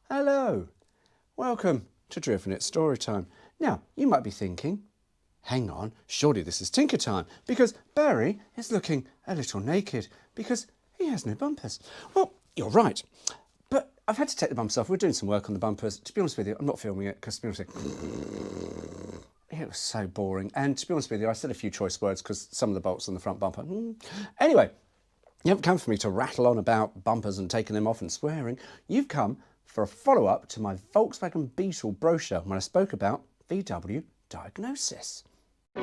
Hello, welcome to Driven It Storytime. Now, you might be thinking, hang on, surely this is Tinker Time, because Barry is looking a little naked because he has no bumpers. Well, you're right, but I've had to take the bumpers off. We're doing some work on the bumpers. To be honest with you, I'm not filming it because, to be honest with you, it was so boring. And to be honest with you, I said a few choice words because some of the bolts on the front bumper. Anyway, you haven't come for me to rattle on about bumpers and taking them off and swearing. You've come for a follow-up to my Volkswagen Beetle brochure when I spoke about VW diagnosis. I'm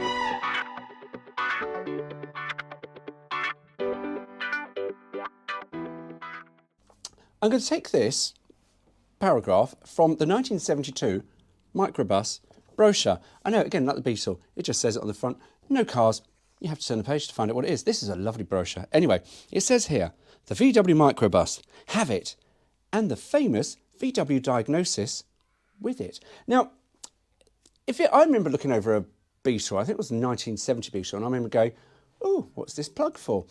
going to take this paragraph from the 1972 microbus brochure. I know, again, like the Beetle, it just says it on the front. No cars. You have to turn the page to find out what it is. This is a lovely brochure. Anyway, it says here, the VW microbus, have it, and the famous VW diagnosis with it. Now, I remember looking over a Beetle, I think it was a 1970 Beetle, and I remember going, oh, what's this plug for?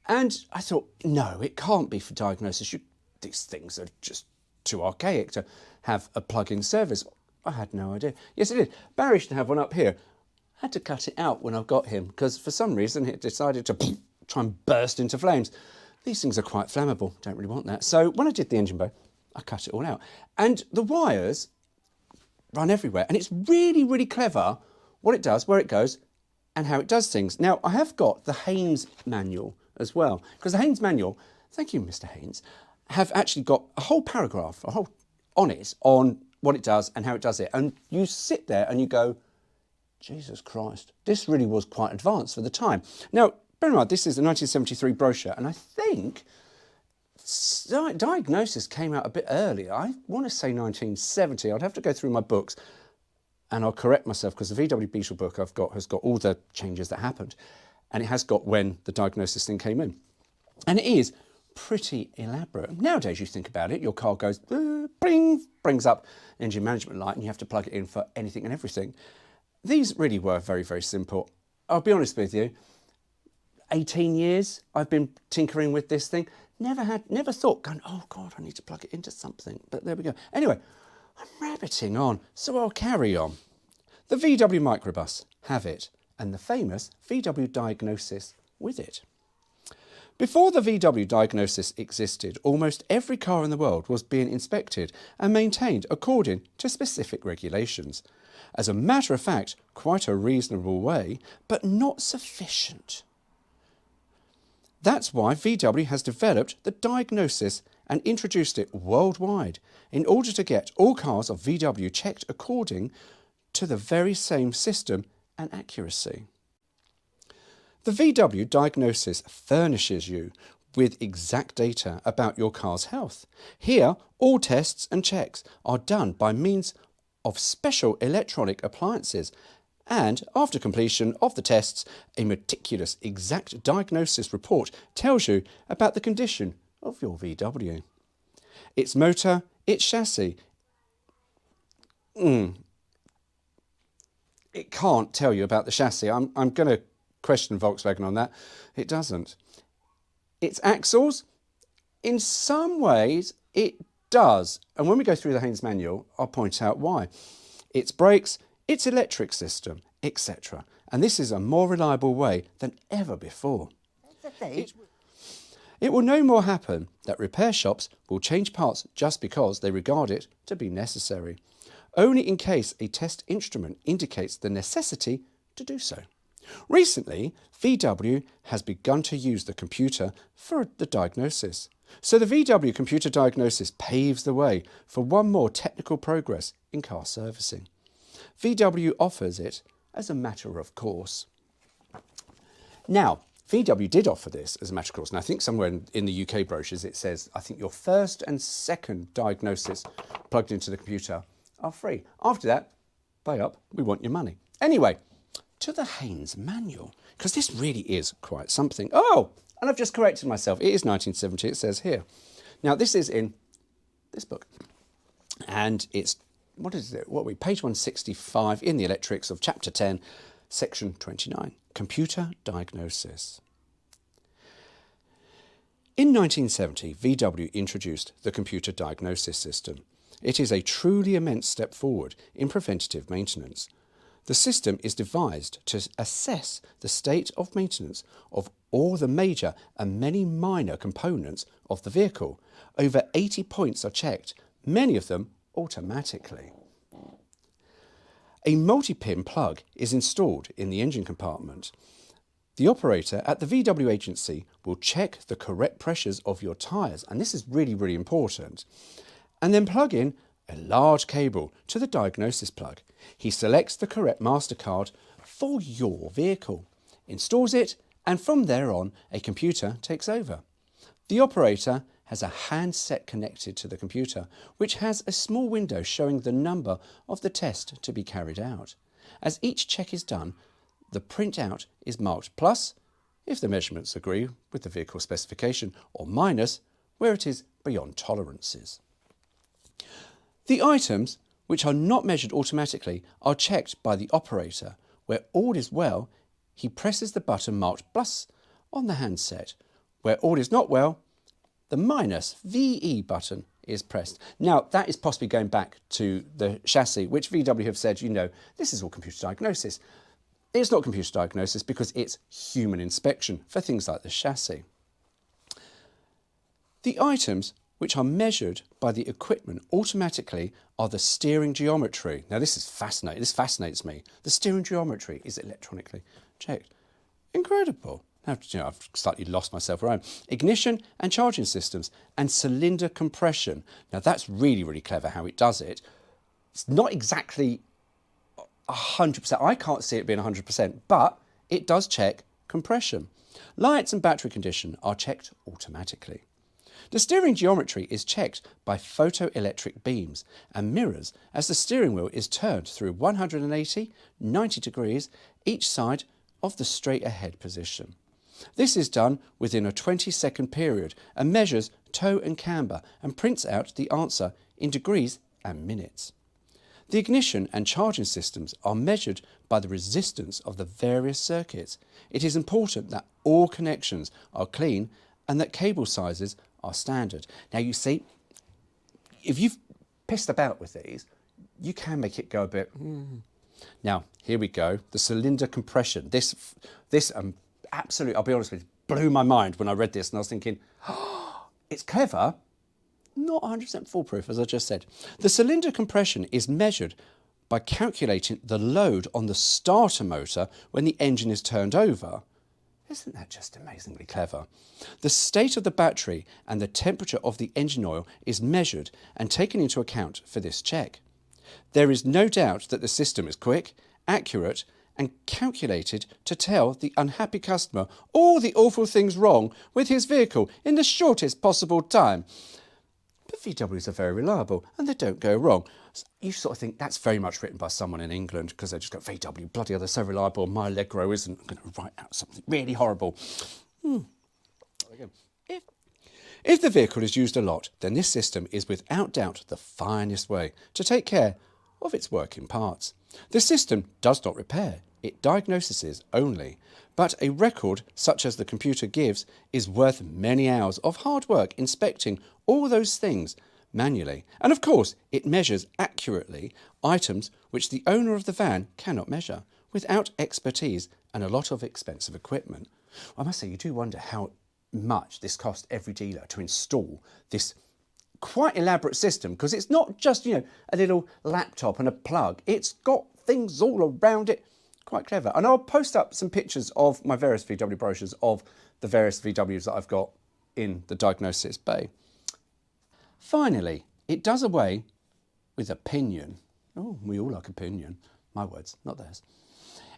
And I thought, no, it can't be for diagnosis. These things are just too archaic to have a plug-in service. I had no idea. Yes, it did. Barry should have one up here. I had to cut it out when I got him because for some reason it decided to try and burst into flames. These things are quite flammable. Don't really want that. So when I did the engine bay, I cut it all out. And the wires run everywhere. And it's really, really clever what it does, where it goes, and how it does things. Now, I have got the Haynes manual as well, because the Haynes manual, thank you, Mr. Haynes, have actually got a whole paragraph, on what it does and how it does it. And you sit there and you go, Jesus Christ, this really was quite advanced for the time. Now, bear in mind, this is a 1973 brochure, and I think diagnosis came out a bit earlier. I want to say 1970. I'd have to go through my books, and I'll correct myself because the VW Beetle book I've got has got all the changes that happened, and it has got when the diagnosis thing came in. And it is pretty elaborate. Nowadays, you think about it, your car goes, bling, brings up engine management light, and you have to plug it in for anything and everything. These really were very, very simple. I'll be honest with you, 18 years I've been tinkering with this thing. Never thought, going, oh God, I need to plug it into something. But there we go. Anyway, I'm rabbiting on, so I'll carry on. The VW microbus, have it, and the famous VW diagnosis with it. Before the VW diagnosis existed, almost every car in the world was being inspected and maintained according to specific regulations. As a matter of fact, quite a reasonable way, but not sufficient. That's why VW has developed the diagnosis and introduced it worldwide in order to get all cars of VW checked according to the very same system and accuracy. The VW diagnosis furnishes you with exact data about your car's health. Here, all tests and checks are done by means of special electronic appliances, and after completion of the tests, a meticulous exact diagnosis report tells you about the condition of your VW. Its motor, its chassis. It can't tell you about the chassis. I'm going to question Volkswagen on that. It doesn't. Its axles, in some ways, it does. And when we go through the Haynes manual, I'll point out why. Its brakes, its electric system, etc. And this is a more reliable way than ever before. It will no more happen that repair shops will change parts just because they regard it to be necessary, only in case a test instrument indicates the necessity to do so. Recently, VW has begun to use the computer for the diagnosis. So the VW computer diagnosis paves the way for one more technical progress in car servicing. VW offers it as a matter of course. Now, VW did offer this as a matter of course, and I think somewhere in the UK brochures it says, I think your first and second diagnosis plugged into the computer are free. After that, pay up, we want your money. Anyway, to the Haynes manual, because this really is quite something. Oh, and I've just corrected myself. It is 1970, it says here. Now, this is in this book, and it's, page 165 in the electrics of chapter 10, section 29, computer diagnosis. In 1970, VW introduced the computer diagnosis system. It is a truly immense step forward in preventative maintenance. The system is devised to assess the state of maintenance of all the major and many minor components of the vehicle. Over 80 points are checked, many of them automatically. A multi-pin plug is installed in the engine compartment. The operator at the VW agency will check the correct pressures of your tyres, and this is really, really important, and then plug in a large cable to the diagnosis plug. He selects the correct MasterCard for your vehicle, installs it, and from there on, a computer takes over. The operator has a handset connected to the computer, which has a small window showing the number of the test to be carried out. As each check is done, the printout is marked plus if the measurements agree with the vehicle specification, or minus where it is beyond tolerances. The items which are not measured automatically are checked by the operator. Where all is well, he presses the button marked plus on the handset. Where all is not well, the minus VE button is pressed. Now, that is possibly going back to the chassis, which VW have said, this is all computer diagnosis. It's not computer diagnosis because it's human inspection for things like the chassis. The items which are measured by the equipment automatically are the steering geometry. Now, this is fascinating. This fascinates me. The steering geometry is electronically checked. Incredible. Now, I've slightly lost myself around. Ignition and charging systems and cylinder compression. Now, that's really, really clever how it does it. It's not exactly 100%. I can't see it being 100%, but it does check compression. Lights and battery condition are checked automatically. The steering geometry is checked by photoelectric beams and mirrors as the steering wheel is turned through 180, 90 degrees each side of the straight ahead position. This is done within a 20-second period and measures toe and camber and prints out the answer in degrees and minutes. The ignition and charging systems are measured by the resistance of the various circuits. It is important that all connections are clean and that cable sizes are standard. Now, you see, if you've pissed about with these, you can make it go a bit... Now, here we go. The cylinder compression. This absolutely, I'll be honest with you, blew my mind when I read this and I was thinking, it's clever, not 100% foolproof, as I just said. The cylinder compression is measured by calculating the load on the starter motor when the engine is turned over. Isn't that just amazingly clever? The state of the battery and the temperature of the engine oil is measured and taken into account for this check. There is no doubt that the system is quick, accurate, and calculated to tell the unhappy customer all the awful things wrong with his vehicle in the shortest possible time. But VWs are very reliable and they don't go wrong. You sort of think that's very much written by someone in England because they just go, VW, bloody hell, they're so reliable, my Allegro isn't. I'm going to write out something really horrible. If the vehicle is used a lot, then this system is without doubt the finest way to take care of its working parts. The system does not repair, it diagnoses only. But a record such as the computer gives is worth many hours of hard work inspecting all those things manually. And of course, it measures accurately items which the owner of the van cannot measure without expertise and a lot of expensive equipment. I must say, you do wonder how much this cost every dealer to install this quite elaborate system, because it's not just, a little laptop and a plug. It's got things all around it. Quite clever. And I'll post up some pictures of my various VW brochures of the various VWs that I've got in the diagnosis bay. Finally, it does away with opinion. Oh, we all like opinion. My words, not theirs.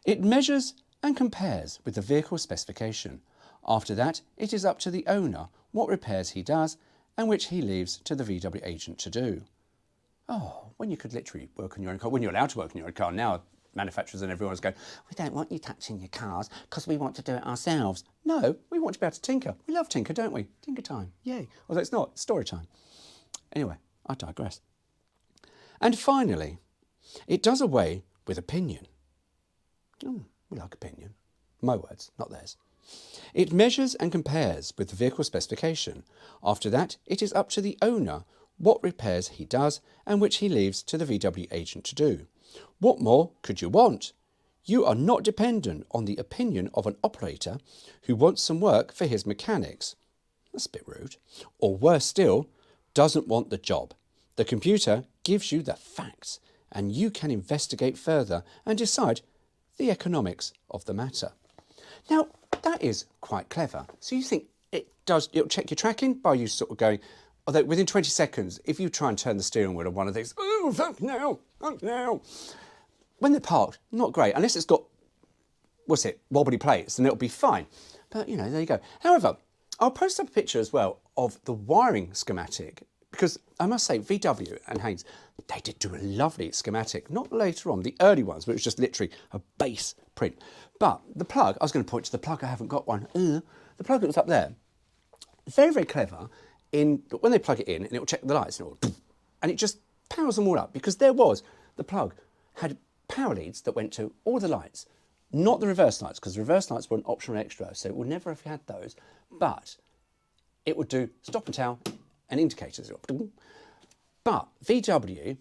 It measures and compares with the vehicle specification. After that, it is up to the owner what repairs he does and which he leaves to the VW agent to do. Oh, when you could literally work on your own car, when you're allowed to work on your own car, now manufacturers and everyone's going, we don't want you touching your cars because we want to do it ourselves. No, we want to be able to tinker. We love tinker, don't we? Tinker time, yay. Although it's not, it's story time. Anyway, I digress. And finally, it does away with opinion. We like opinion. My words, not theirs. It measures and compares with the vehicle specification. After that, it is up to the owner what repairs he does and which he leaves to the VW agent to do. What more could you want? You are not dependent on the opinion of an operator who wants some work for his mechanics. That's a bit rude. Or worse still, doesn't want the job. The computer gives you the facts and you can investigate further and decide the economics of the matter. Now, that is quite clever. So you think it'll check your tracking by you sort of going, although within 20 seconds, if you try and turn the steering wheel on one of these, oh, fuck now, fuck now. When they're parked, not great, unless it's got, wobbly plates, then it'll be fine. But, you know, there you go. However, I'll post up a picture as well of the wiring schematic, because I must say, VW and Haynes, they did do a lovely schematic, not later on, the early ones, where it was just literally a base print. But the plug, I was going to point to the plug, I haven't got one. The plug that was up there, very, very clever in when they plug it in and it will check the lights and it just powers them all up, because the plug had power leads that went to all the lights, not the reverse lights, because the reverse lights were an optional extra, so it would never have had those, but it would do stop and tell and indicators. But VW,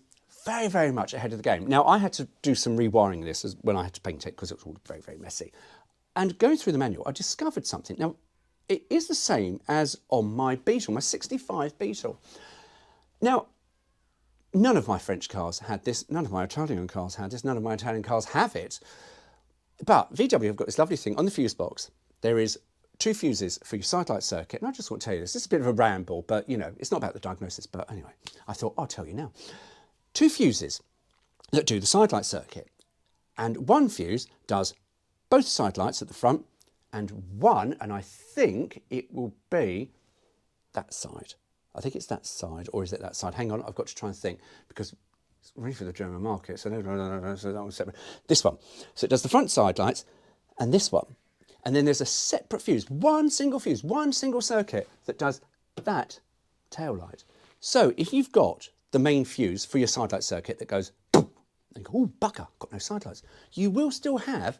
very, very much ahead of the game. Now, I had to do some rewiring this when I had to paint it, because it was all very, very messy. And going through the manual, I discovered something. Now, it is the same as on my Beetle, my 65 Beetle. Now, none of my French cars had this, none of my Italian cars had this, none of my Italian cars have it. But VW have got this lovely thing on the fuse box. There is 2 fuses for your side light circuit. And I just want to tell you this. This is a bit of a ramble, but, you know, it's not about the diagnosis. But anyway, I thought, I'll tell you now. 2 fuses that do the side light circuit. And 1 fuse does both side lights at the front, and 1, and I think it will be that side. I think it's that side, or is it that side? Hang on, I've got to try and think, because it's really for the German market, so no, so that was separate. This one. So it does the front side lights, and this one. And then there's a separate fuse, 1 single fuse, 1 single circuit that does that tail light. So if you've got the main fuse for your side light circuit that goes, and you go, oh, bucker, got no side lights, you will still have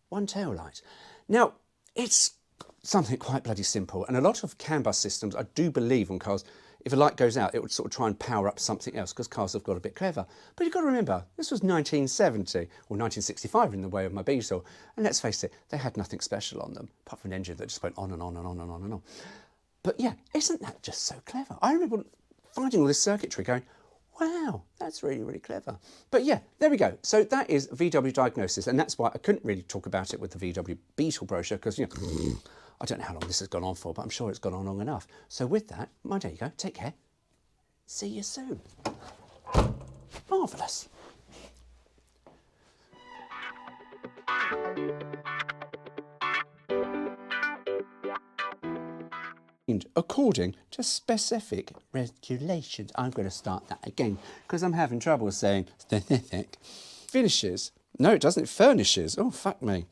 1 tail light. Now, it's something quite bloody simple, and a lot of CAN bus systems, I do believe on cars, if a light goes out, it would sort of try and power up something else, because cars have got a bit clever. But you've got to remember, this was 1970, or 1965 in the way of my Beetle, and let's face it, they had nothing special on them, apart from an engine that just went on and on and on and on and on. But yeah, isn't that just so clever? I remember finding all this circuitry going, wow, that's really, really clever. But yeah, there we go. So that is VW diagnosis, and that's why I couldn't really talk about it with the VW Beetle brochure, because, you know, I don't know how long this has gone on for, but I'm sure it's gone on long enough. So with that, there you go. Take care. See you soon. Marvellous. According to specific regulations. I'm going to start that again because I'm having trouble saying specific. Finishes. No, it doesn't. It furnishes. Oh, fuck me.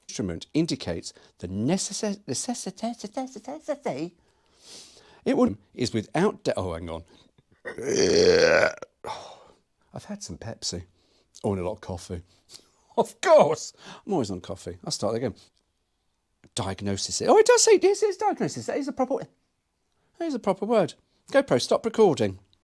Instrument indicates the necessity. It would is without. Oh, hang on. I've had some Pepsi. Oh, and a lot of coffee. Of course. I'm always on coffee. I'll start again. Diagnosis. Oh, it does say this is diagnosis. That is a proper word. Go Pro, stop recording.